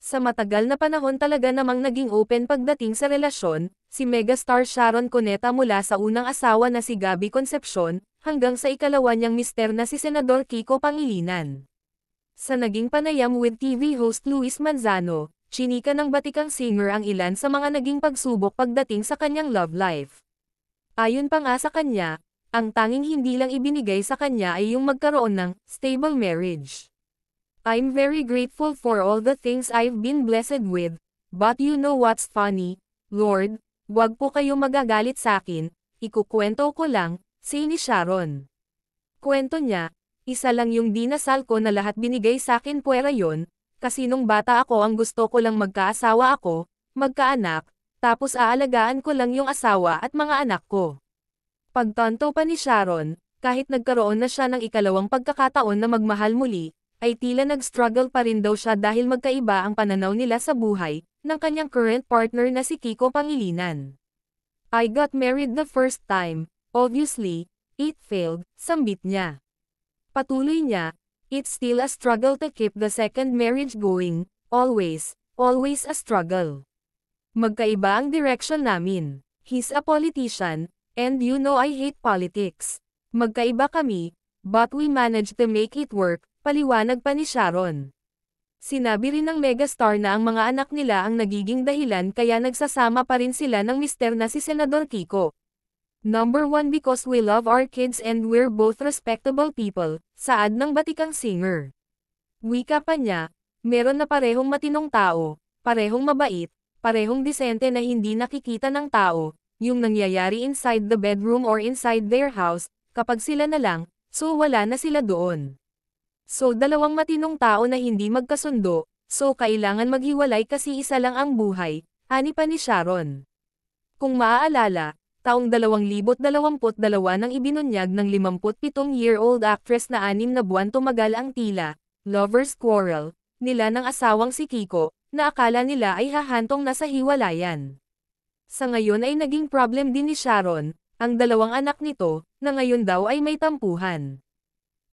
Sa matagal na panahon talaga namang naging open pagdating sa relasyon, si megastar Sharon Cuneta mula sa unang asawa na si Gabby Concepcion, hanggang sa ikalawa niyang mister na si Senador Kiko Pangilinan. Sa naging panayam with TV host Luis Manzano, chinika ng batikang singer ang ilan sa mga naging pagsubok pagdating sa kanyang love life. Ayon pa nga sa kanya, ang tanging hindi lang ibinigay sa kanya ay yung magkaroon ng stable marriage. I'm very grateful for all the things I've been blessed with, but you know what's funny, Lord, wag po kayo magagalit sa akin, ikukwento ko lang, si ni Sharon. Kwento niya, isa lang yung dinasal ko na lahat binigay sa akin puwera yon, kasi nung bata ako ang gusto ko lang magkaasawa ako, magkaanak, tapos aalagaan ko lang yung asawa at mga anak ko. Pagtanto pa ni Sharon, kahit nagkaroon na siya ng ikalawang pagkakataon na magmahal muli, ay tila nag-struggle pa rin daw siya dahil magkaiba ang pananaw nila sa buhay, ng kanyang current partner na si Kiko Pangilinan. I got married the first time, obviously, it failed, sambit niya. Patuloy niya, it's still a struggle to keep the second marriage going, always a struggle. Magkaiba ang direction namin. He's a politician, and you know I hate politics. Magkaiba kami, but we managed to make it work, paliwanag pa ni Sharon. Sinabi rin ng megastar na ang mga anak nila ang nagiging dahilan kaya nagsasama pa rin sila ng mister na si Senador Kiko. Number 1 because we love our kids and we're both respectable people, saad ng batikang singer. Wika pa niya, meron na parehong matinong tao, parehong mabait, parehong disente na hindi nakikita ng tao, yung nangyayari inside the bedroom or inside their house, kapag sila na lang, so wala na sila doon. So dalawang matinong tao na hindi magkasundo, so kailangan maghiwalay kasi isa lang ang buhay, ani pa ni Sharon. Kung maaalala, taong 2022 nang ibinunyag ng 57-year-old actress na 6 na buwan tumagal ang tila, lovers quarrel, nila ng asawang si Kiko, na akala nila ay hahantong na sa hiwalayan. Sa ngayon ay naging problem din ni Sharon, ang dalawang anak nito, na ngayon daw ay may tampuhan.